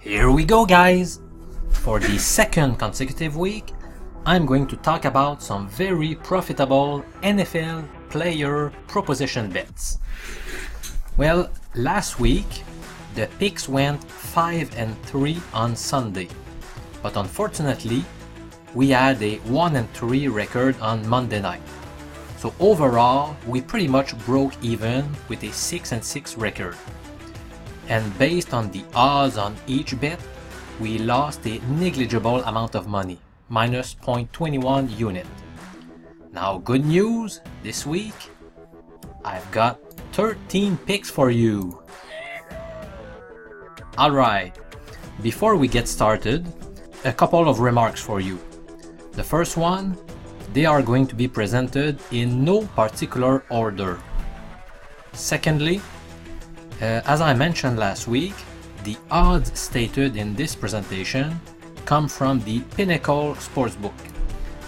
Here we go, guys! For the second consecutive week, I'm going to talk about some very profitable NFL player proposition bets. Well, last week, the picks went 5-3 on Sunday, but unfortunately, we had a 1-3 record on Monday night. So overall, we pretty much broke even with a 6-6 record. And based on the odds on each bet, we lost a negligible amount of money, minus 0.21 unit. Now, good news, this week, I've got 13 picks for you. Alright, before we get started, a couple of remarks for you. The first one, they are going to be presented in no particular order. Secondly, as I mentioned last week, the odds stated in this presentation come from the Pinnacle Sportsbook,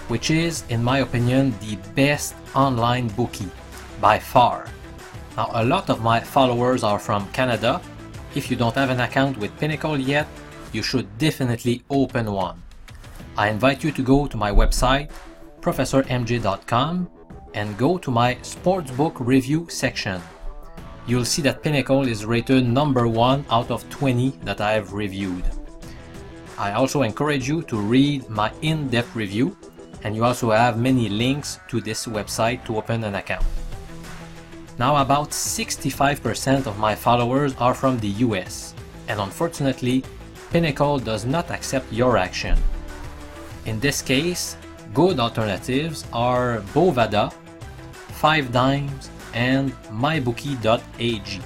which is, in my opinion, the best online bookie by far. Now, a lot of my followers are from Canada. If you don't have an account with Pinnacle yet, you should definitely open one. I invite you to go to my website, professormj.com, and go to my Sportsbook review section. You'll see that Pinnacle is rated number 1 out of 20 that I have reviewed. I also encourage you to read my in-depth review, and you also have many links to this website to open an account. Now, about 65% of my followers are from the US, and unfortunately, Pinnacle does not accept your action. In this case, good alternatives are Bovada, 5 Dimes, and mybookie.ag.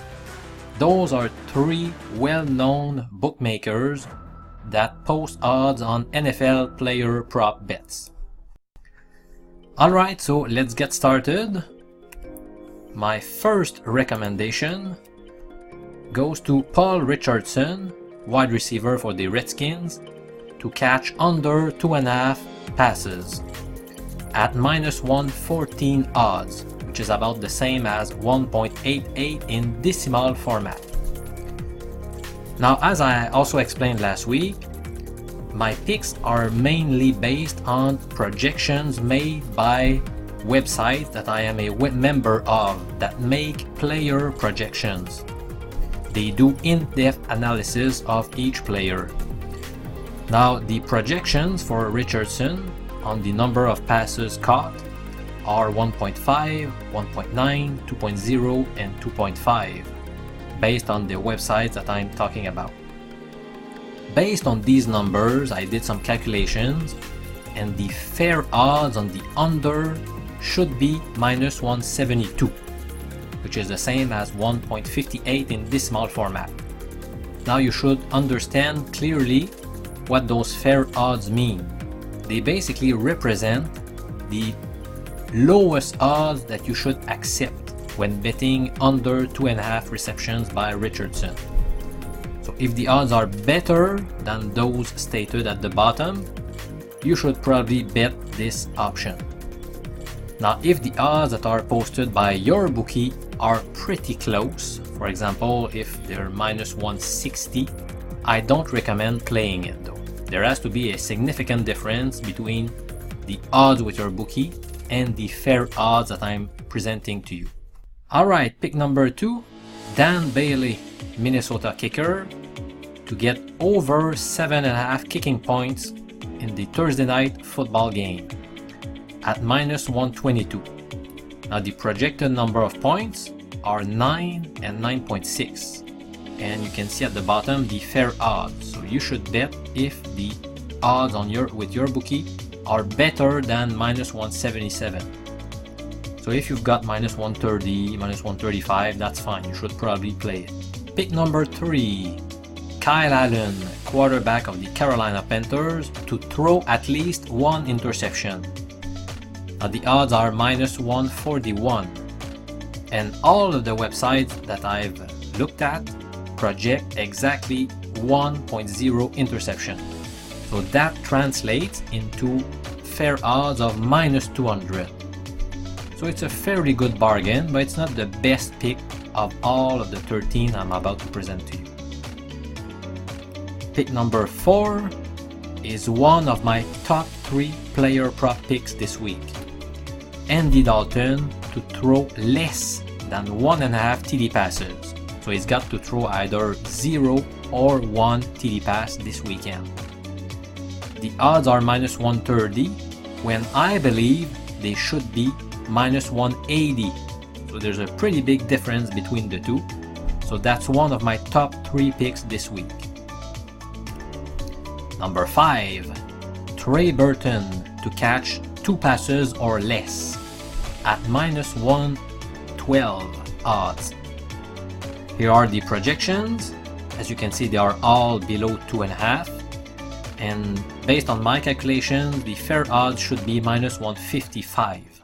Those are 3 well-known bookmakers that post odds on NFL player prop bets. Alright, so let's get started. My first recommendation goes to Paul Richardson, wide receiver for the Redskins, to catch under 2.5 passes at minus 114 odds, which is about the same as 1.88 in decimal format. Now, as I also explained last week, my picks are mainly based on projections made by websites that I am a member of that make player projections. They do in-depth analysis of each player. Now, the projections for Richardson on the number of passes caught are 1.5, 1.9, 2.0, and 2.5, based on the websites that I'm talking about. Based on these numbers, I did some calculations, and the fair odds on the under should be minus 172, which is the same as 1.58 in decimal format. Now you should understand clearly what those fair odds mean. They basically represent the lowest odds that you should accept when betting under 2.5 receptions by Richardson. So if the odds are better than those stated at the bottom, you should probably bet this option. Now, if the odds that are posted by your bookie are pretty close, for example, if they're minus 160, I don't recommend playing it though. There has to be a significant difference between the odds with your bookie and the fair odds that I'm presenting to you. Alright, pick number 2, Dan Bailey, Minnesota kicker, to get over 7.5 kicking points in the Thursday night football game at minus 122. Now the projected number of points are 9 and 9.6. And you can see at the bottom the fair odds. So you should bet if the odds on with your bookie are better than minus 177. So if you've got minus 130, minus 135, that's fine. You should probably play it. Pick number 3, Kyle Allen, quarterback of the Carolina Panthers, to throw at least 1 interception. Now the odds are minus 141. And all of the websites that I've looked at project exactly 1.0 interception. So that translates into fair odds of minus 200. So it's a fairly good bargain, but it's not the best pick of all of the 13 I'm about to present to you. Pick number 4 is one of my top 3 player prop picks this week. Andy Dalton to throw less than 1.5 TD passes. So he's got to throw either 0 or 1 TD pass this weekend. The odds are minus 130 when I believe they should be minus 180. So there's a pretty big difference between the two. So that's one of my top 3 picks this week. Number 5, Trey Burton to catch 2 passes or less at minus 112 odds. Here are the projections. As you can see, they are all below 2.5. And based on my calculations, the fair odds should be minus 155.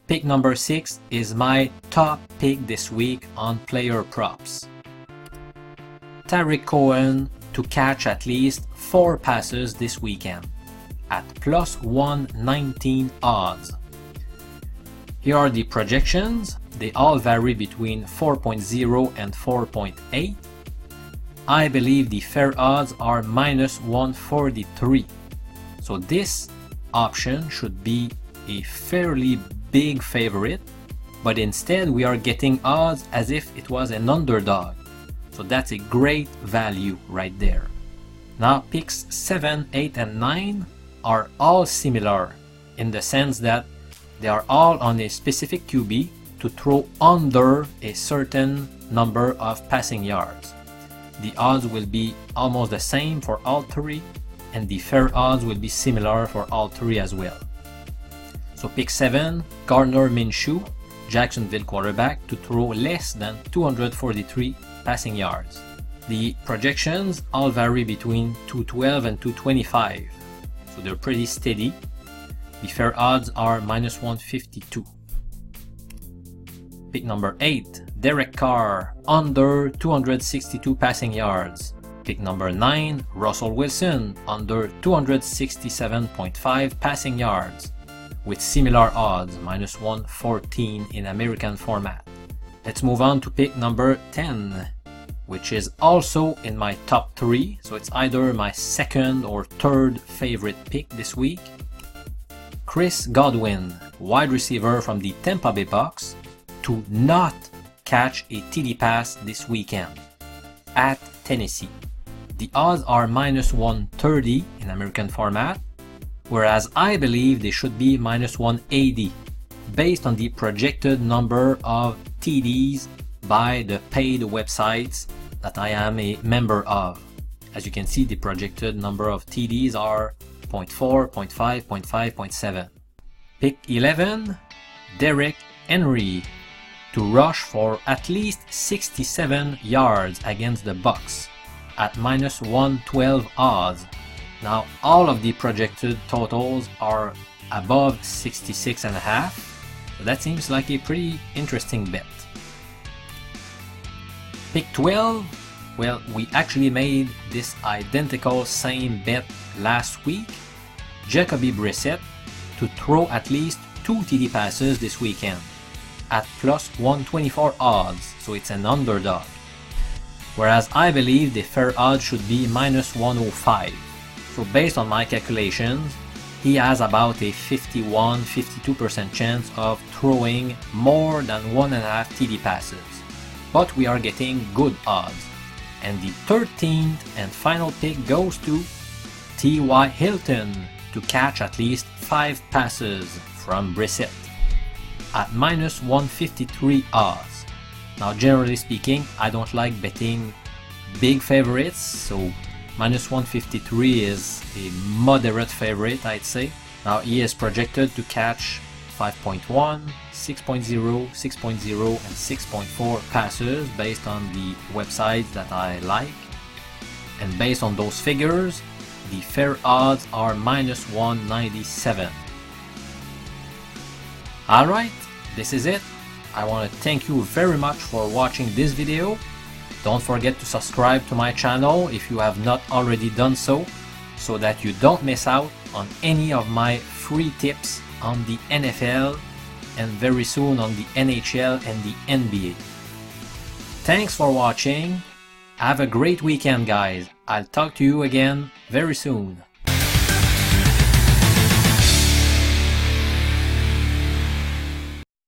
Pick number 6 is my top pick this week on player props. Tariq Cohen to catch at least 4 passes this weekend at plus 119 odds. Here are the projections. They all vary between 4.0 and 4.8. I believe the fair odds are minus 143. So this option should be a fairly big favorite, but instead we are getting odds as if it was an underdog. So that's a great value right there. Now picks 7, 8, and 9 are all similar in the sense that they are all on a specific QB to throw under a certain number of passing yards. The odds will be almost the same for all 3, and the fair odds will be similar for all 3 as well. So pick 7, Gardner Minshew, Jacksonville quarterback, to throw less than 243 passing yards. The projections all vary between 212 and 225, so they're pretty steady. The fair odds are minus 152. Pick number 8, Derek Carr, under 262 passing yards. Pick number 9, Russell Wilson, under 267.5 passing yards, with similar odds, minus 114 in American format. Let's move on to pick number 10, which is also in my top 3, so it's either my second or third favorite pick this week. Chris Godwin, wide receiver from the Tampa Bay Bucks, to not catch a TD pass this weekend at Tennessee. The odds are minus 130 in American format, whereas I believe they should be minus 180 based on the projected number of TDs by the paid websites that I am a member of. As you can see, the projected number of TDs are 0.4, 0.5, 0.5, 0.7. Pick 11, Derrick Henry to rush for at least 67 yards against the Bucks at minus 112 odds. Now all of the projected totals are above 66.5, so that seems like a pretty interesting bet. Pick 12, well, we actually made this identical same bet last week. Jacoby Brissett to throw at least 2 TD passes this weekend at plus 124 odds, so it's an underdog. Whereas I believe the fair odds should be minus 105. So based on my calculations, he has about a 51-52% chance of throwing more than 1.5 TD passes. But we are getting good odds. And the 13th and final pick goes to T.Y. Hilton to catch at least 5 passes from Brissett at minus 153 odds. Now generally speaking, I don't like betting big favorites, so minus 153 is a moderate favorite, I'd say. Now he is projected to catch 5.1, 6.0, 6.0 and 6.4 passes based on the websites that I like. And based on those figures, the fair odds are minus 197. Alright, this is it. I want to thank you very much for watching this video. Don't forget to subscribe to my channel if you have not already done so that you don't miss out on any of my free tips on the NFL and very soon on the NHL and the NBA. Thanks for watching, Have a great weekend, guys. I'll talk to you again very soon.